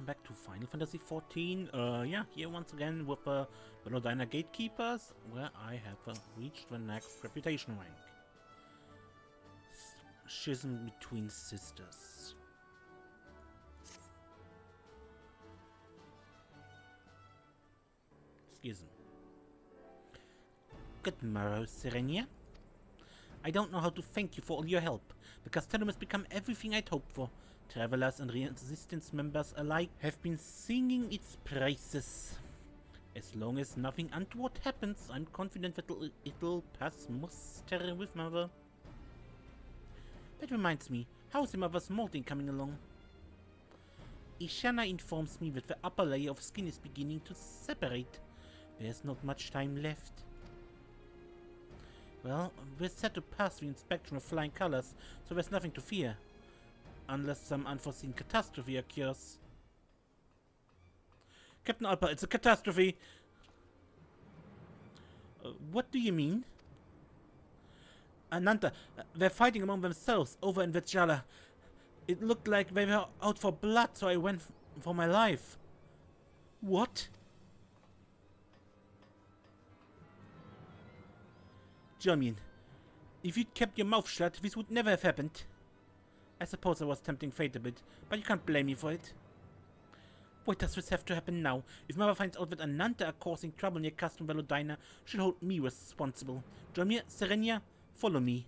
back to Final Fantasy XIV. Yeah, here once again with the Velodina Gatekeepers, where I have reached the next reputation rank. Schism between sisters. Schism. Good morrow, Serenia. I don't know how to thank you for all your help. The castellum has become everything I'd hoped for. Travelers and resistance members alike have been singing its praises. As long as nothing untoward happens, I'm confident that it'll pass muster with Mother. That reminds me, how's the Mother's molding coming along? Ishana informs me that the upper layer of skin is beginning to separate. There's not much time left. Well, we're set to pass the inspection of flying colors, so there's nothing to fear. Unless some unforeseen catastrophe occurs. Captain Alpa, it's a catastrophe! What do you mean? Ananta, they're fighting among themselves over in Vijala. It looked like they were out for blood, so I went for my life. What? Jermian, if you'd kept your mouth shut, this would never have happened. I suppose I was tempting fate a bit, but you can't blame me for it. Why does this have to happen now? If Mother finds out that Ananta are causing trouble near Custom Velodina, she'll hold me responsible. Jermian, Serenia, follow me.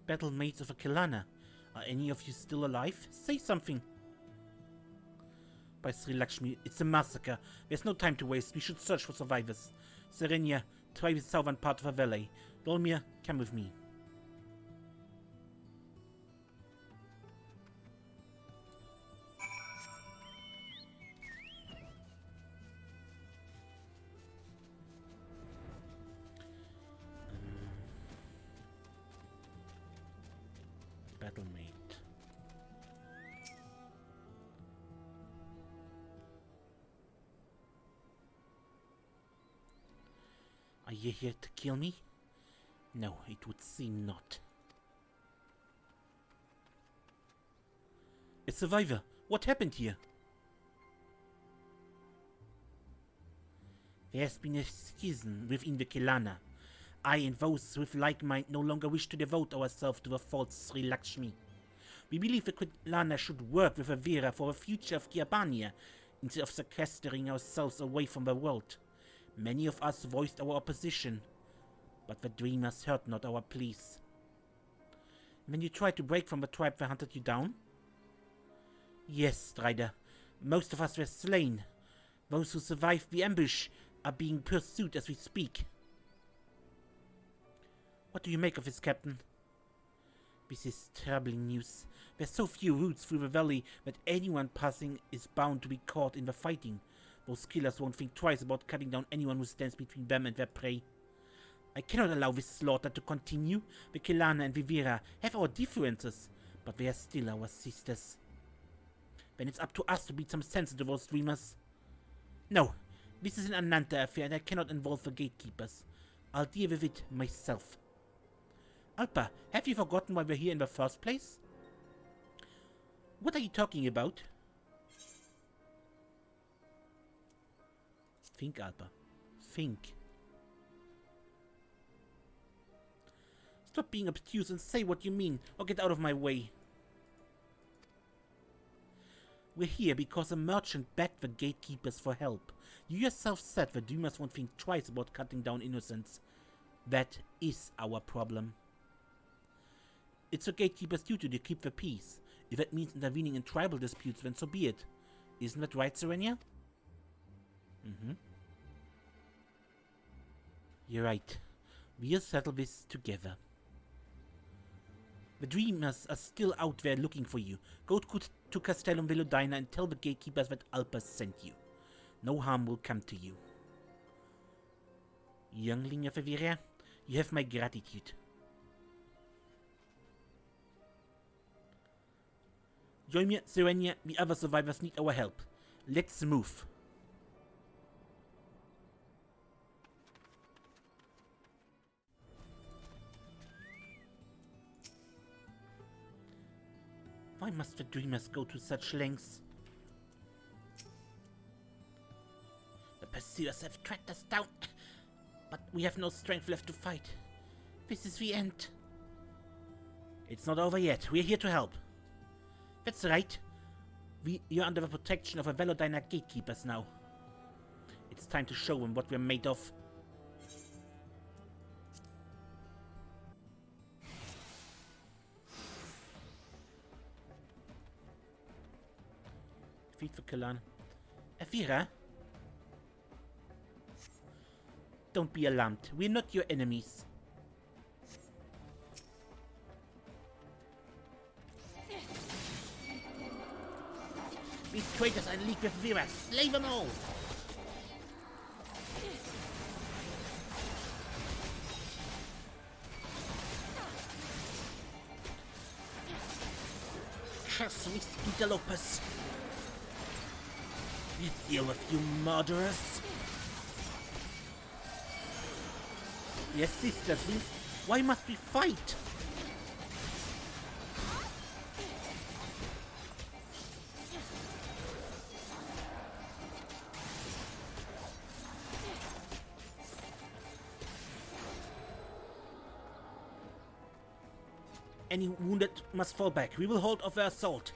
Battle mates of a Qulana. Are any of you still alive? Say something! By Sri Lakshmi, it's a massacre. There's no time to waste. We should search for survivors. Serenia, try the southern part of the valley. Dolmir, come with me. Battlemate. Are you here to kill me? No, it would seem not. A survivor! What happened here? There's been a schism within the Qulana. I and those with like mind no longer wish to devote ourselves to the false Sri Lakshmi. We believe the Qulana should work with the Viira for the future of Giabania, instead of sequestering ourselves away from the world. Many of us voiced our opposition, but the dreamers heard not our pleas. When you tried to break from the tribe that hunted you down? Yes, Strider. Most of us were slain. Those who survived the ambush are being pursued as we speak. What do you make of this, Captain? This is troubling news. There's so few routes through the valley that anyone passing is bound to be caught in the fighting. Those killers won't think twice about cutting down anyone who stands between them and their prey. I cannot allow this slaughter to continue. The Qulana and the Viira have our differences, but they are still our sisters. Then it's up to us to beat some sense into those dreamers. No, this is an Ananta affair and I cannot involve the gatekeepers. I'll deal with it myself. Alpa, have you forgotten why we're here in the first place? What are you talking about? Think, Alpa. Think. Stop being obtuse and say what you mean, or get out of my way. We're here because a merchant begged the gatekeepers for help. You yourself said the dreamers won't think twice about cutting down innocents. That is our problem. It's the gatekeeper's duty to keep the peace. If that means intervening in tribal disputes, then so be it. Isn't that right, Serenia? You're right. We'll settle this together. The dreamers are still out there looking for you. Go to Castellum Velodina and tell the gatekeepers that Alpa sent you. No harm will come to you. Youngling of Viira, you have my gratitude. Join me, Serenia. The other survivors need our help. Let's move. Why must the dreamers go to such lengths? The pursuers have tracked us down, but we have no strength left to fight. This is the end. It's not over yet. We're here to help. That's right. You're under the protection of a Velodyne gatekeepers now. It's time to show them what we're made of. Feed for Qulana. Viira? Don't be alarmed. We're not your enemies. These traitors are in league with Viira. Slay them all! Curse these interlopers! You deal with you murderers! Yes, sisters, why must we fight? Any wounded must fall back. We will hold off their assault.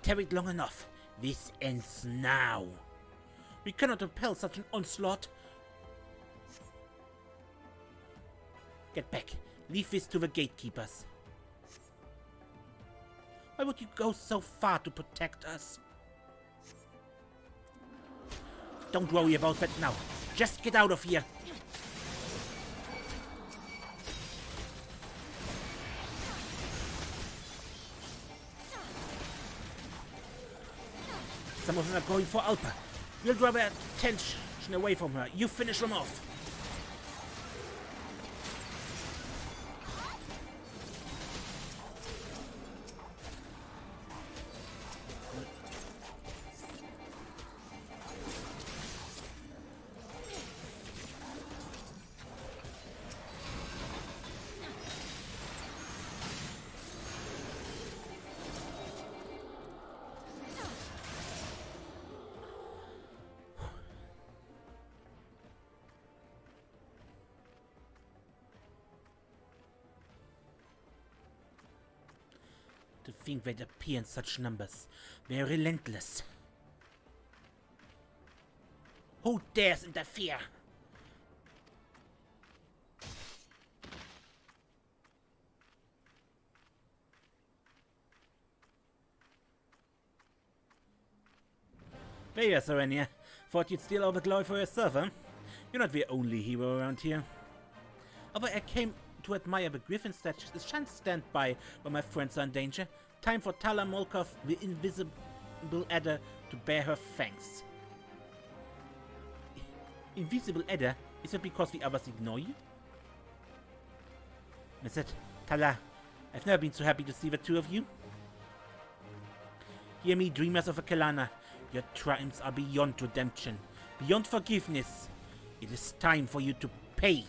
Tarried long enough. This ends now. We cannot repel such an onslaught. Get back. Leave this to the gatekeepers. Why would you go so far to protect us? Don't worry about that now. Just get out of here. Some of them are going for Alpa. We'll draw their attention away from her. You finish them off. To think they'd appear in such numbers. They're relentless. Who dares interfere? There you are, Serenia. Thought you'd steal all the glory for yourself, huh? You're not the only hero around here. Although I came to admire the griffin statues, I shan't stand by when my friends are in danger. Time for Tala Molkov, the invisible adder, to bear her fangs. Invisible adder? Is that because the others ignore you? I said, Tala, I've never been so happy to see the two of you. Hear me, dreamers of a Qulana. Your crimes are beyond redemption, beyond forgiveness. It is time for you to pay.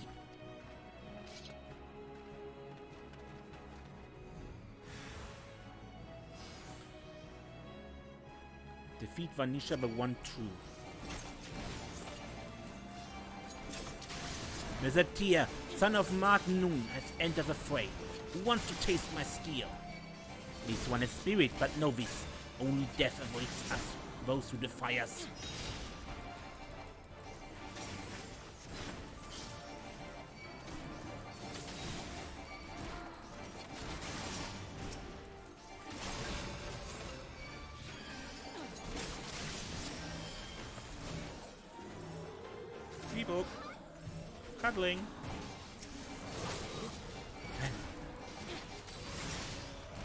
Defeat Vanisha the one true. Mesetir, son of Martin Noon, has entered the fray. Who wants to taste my steel? This one is spirit, but novice. Only death awaits us, those who defy us. People cuddling.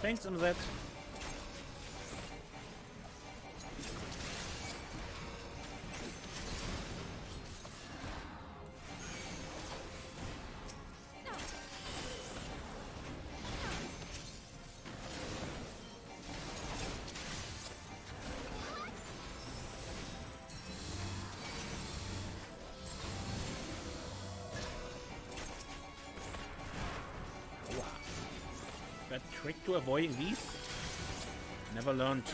Thanks on that. That trick to avoiding these? Never learned.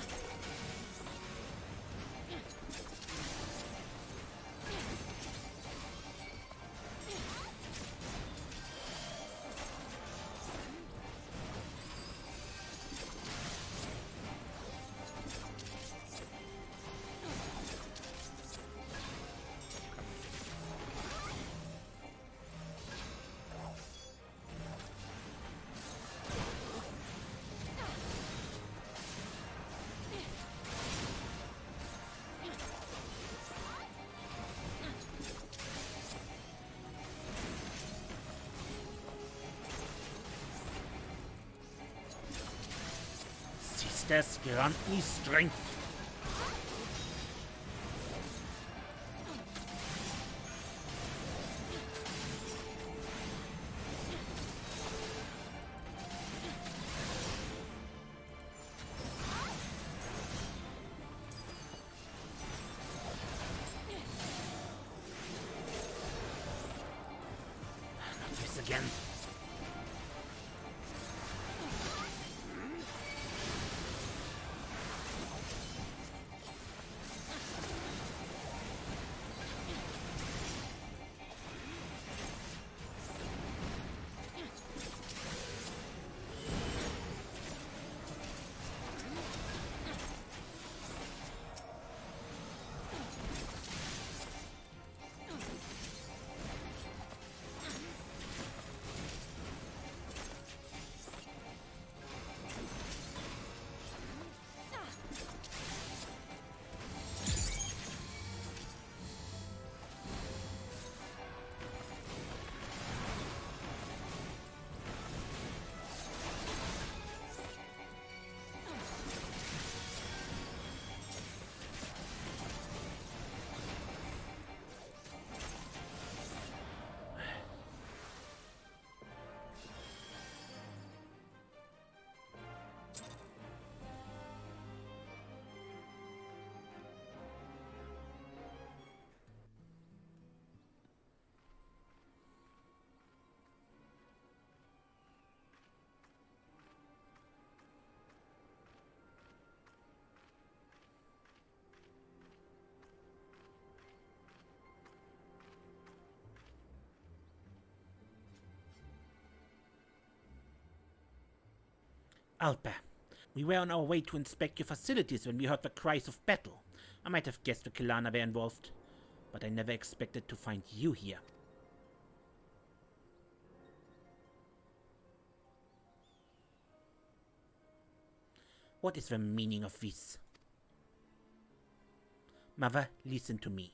Sisters grant me strength. Not this again. Alpa. We were on our way to inspect your facilities when we heard the cries of battle. I might have guessed the Qulana were involved, but I never expected to find you here. What is the meaning of this? Mother, listen to me.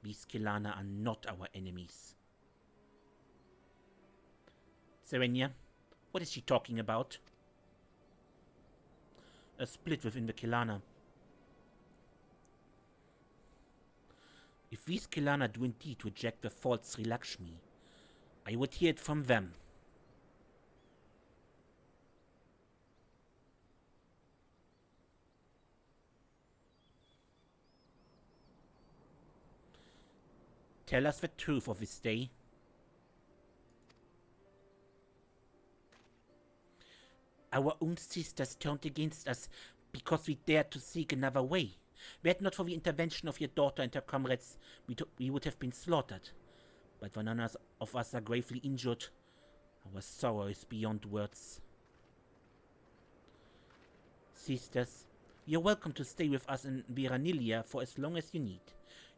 These Qulana are not our enemies. Serenia, what is she talking about? A split within the Qulana. If these Qulana do indeed reject the false Sri Lakshmi, I would hear it from them. Tell us the truth of this day. Our own sisters turned against us because we dared to seek another way. Were it not for the intervention of your daughter and her comrades, we would have been slaughtered. But when none of us are gravely injured, our sorrow is beyond words. Sisters, you're welcome to stay with us in Viira for as long as you need.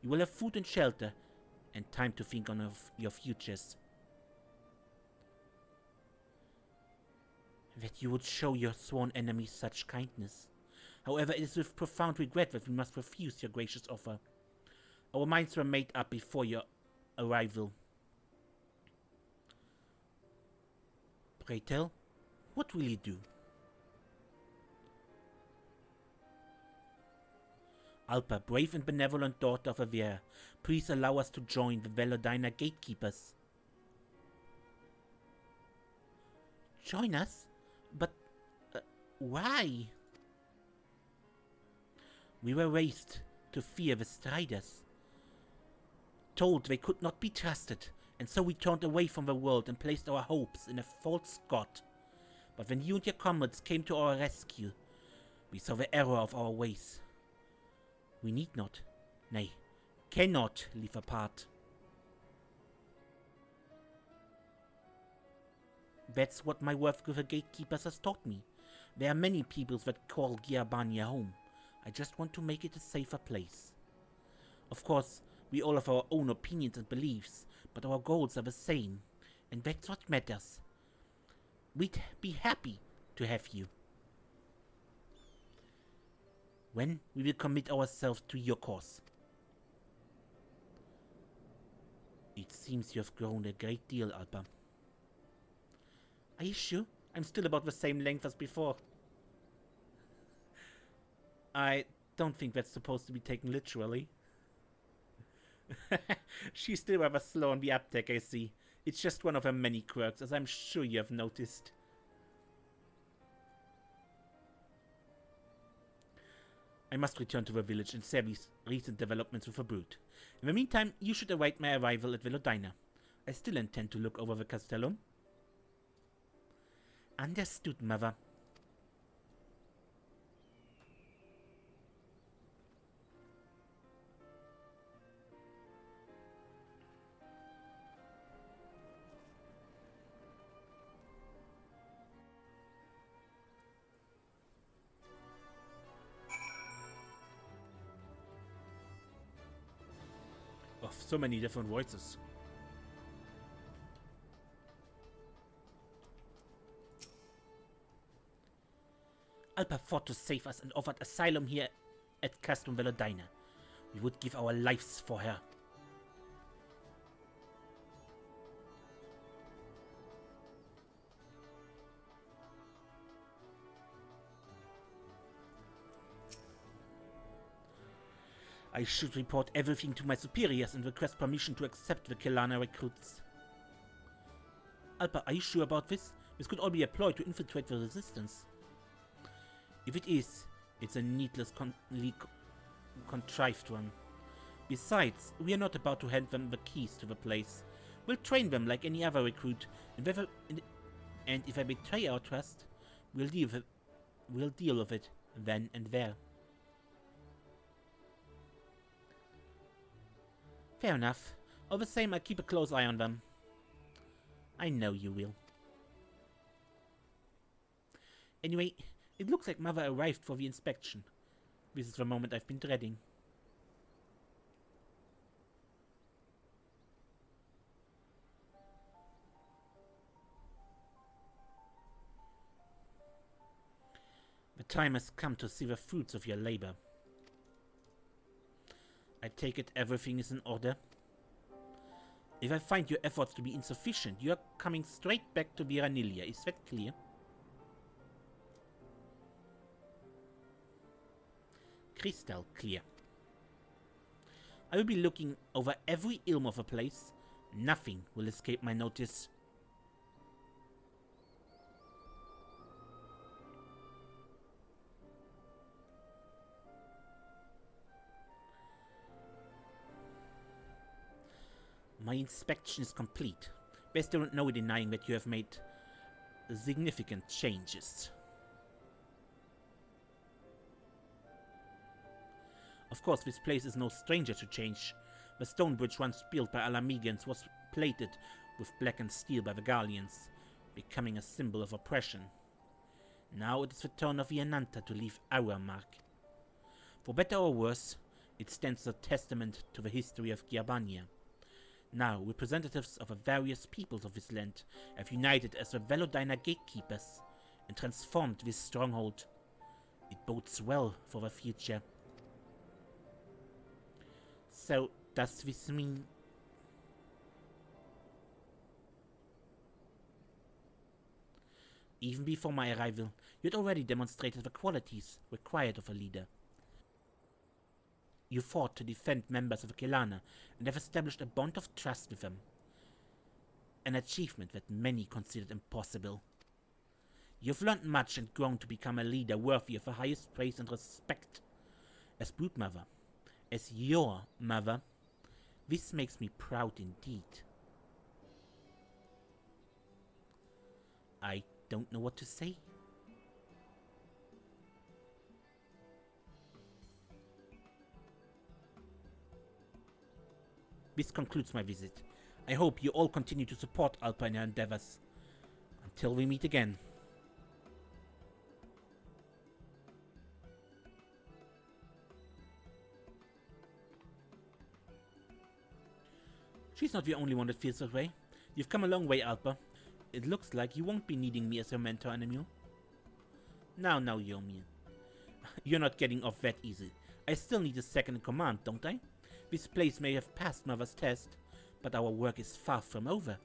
You will have food and shelter, and time to think on your futures. That you would show your sworn enemies such kindness. However, it is with profound regret that we must refuse your gracious offer. Our minds were made up before your arrival. Pray tell, what will you do? Alpa, brave and benevolent daughter of Viira, please allow us to join the Velodina gatekeepers. Join us? But why? We were raised to fear the Striders. Told they could not be trusted, and so we turned away from the world and placed our hopes in a false god. But when you and your comrades came to our rescue, we saw the error of our ways. We need not, nay, cannot live apart. That's what my work with the gatekeepers has taught me. There are many peoples that call Giabania home. I just want to make it a safer place. Of course, we all have our own opinions and beliefs, but our goals are the same, and that's what matters. We'd be happy to have you. When we will commit ourselves to your cause. It seems you have grown a great deal, Alpa. Are you sure? I'm still about the same length as before. I don't think that's supposed to be taken literally. She's still rather slow on the uptake, I see. It's just one of her many quirks, as I'm sure you have noticed. I must return to the village and share these recent developments with the brood. In the meantime, you should await my arrival at Velodina. I still intend to look over the castellum. Understood, mother. Of so many different voices. Alpa fought to save us and offered asylum here at Castrum Velodina. We would give our lives for her. I should report everything to my superiors and request permission to accept the Qulana recruits. Alpa, are you sure about this? This could all be a ploy to infiltrate the resistance. If it is, it's a needlessly contrived one. Besides, we are not about to hand them the keys to the place. We'll train them like any other recruit, and if they betray our trust, we'll deal with it then and there. Fair enough. All the same, I'll keep a close eye on them. I know you will. Anyway, it looks like Mother arrived for the inspection. This is the moment I've been dreading. The time has come to see the fruits of your labor. I take it everything is in order. If I find your efforts to be insufficient, you are coming straight back to Viira. Is that clear? Crystal clear. I will be looking over every ilm of a place. Nothing will escape my notice. My inspection is complete. Best don't know denying that you have made significant changes. Of course, this place is no stranger to change. The stone bridge once built by Alamegans was plated with blackened steel by the Gallians, becoming a symbol of oppression. Now it is the turn of the Ananta to leave our mark. For better or worse, it stands as a testament to the history of Giabania. Now, representatives of the various peoples of this land have united as the Velodyna gatekeepers and transformed this stronghold. It bodes well for the future. So, does this mean... Even before my arrival, you had already demonstrated the qualities required of a leader. You fought to defend members of the Qulana and have established a bond of trust with them. An achievement that many considered impossible. You've learned much and grown to become a leader worthy of the highest praise and respect. As broodmother, as your mother, this makes me proud indeed. I don't know what to say. This concludes my visit. I hope you all continue to support Alpa in her endeavors. Until we meet again. She's not the only one that feels that way. You've come a long way, Alpa. It looks like you won't be needing me as your mentor anymore. Now, Yomi. You're not getting off that easy. I still need a second in command, don't I? This place may have passed Mother's test, but our work is far from over.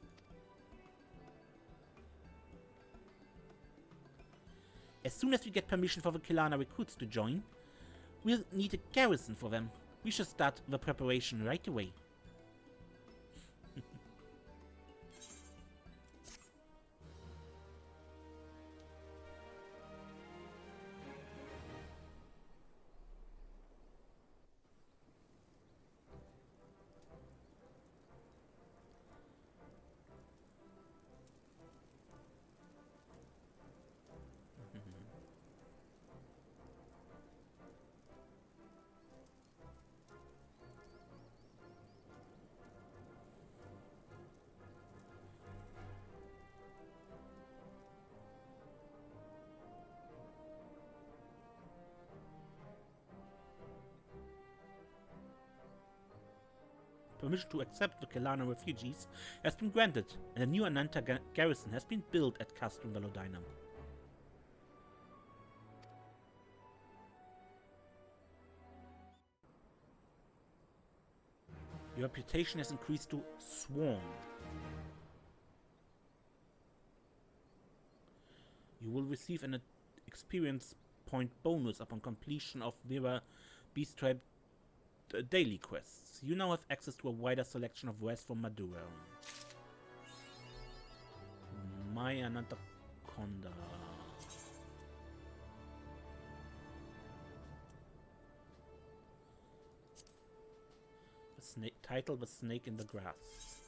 As soon as we get permission for the Qulana recruits to join, we'll need a garrison for them. We should start the preparation right away. Permission to accept the Qulana refugees has been granted, and a new Ananta garrison has been built at Castellum Velodyna. Your reputation has increased to Sworn. You will receive an experience point bonus upon completion of Viira Beast Tribe daily quests. You now have access to a wider selection of quests from Maduro. My Ananta Conda. The snake title: The Snake in the Grass.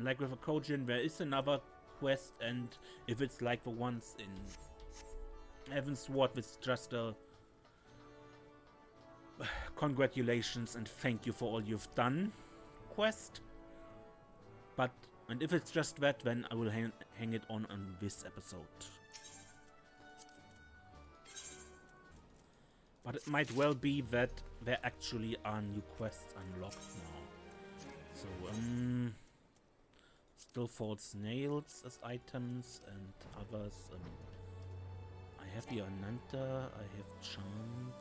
Like with a Kojin, there is another quest, and if it's like the ones in Heaven's Sword, it's just a congratulations and thank you for all you've done quest. And if it's just that, then I will hang it on this episode. But it might well be that there actually are new quests unlocked now. So, still false nails as items and others. I have the Ananta, I have Charmed.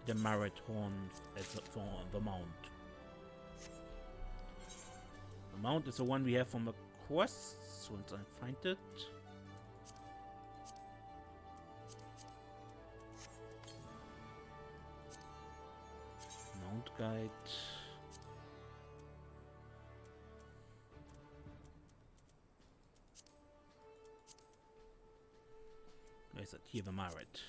The Marit Horn as for the mount. The mount is the one we have from the quests, once I find it. Mount guide. Where is it? Here, the Marit.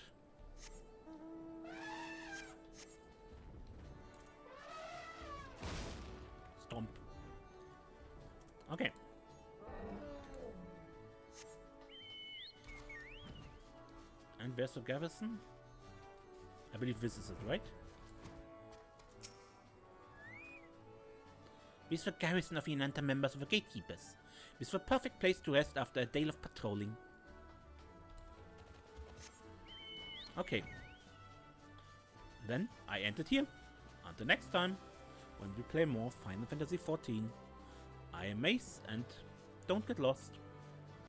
Stomp. Okay. And where's the garrison? I believe this is it, right? This is the garrison of the Ananta members of the gatekeepers. This is the perfect place to rest after a day of patrolling. Okay. Then I end it here. Until next time, when we play more Final Fantasy XIV. I am Mace, and don't get lost.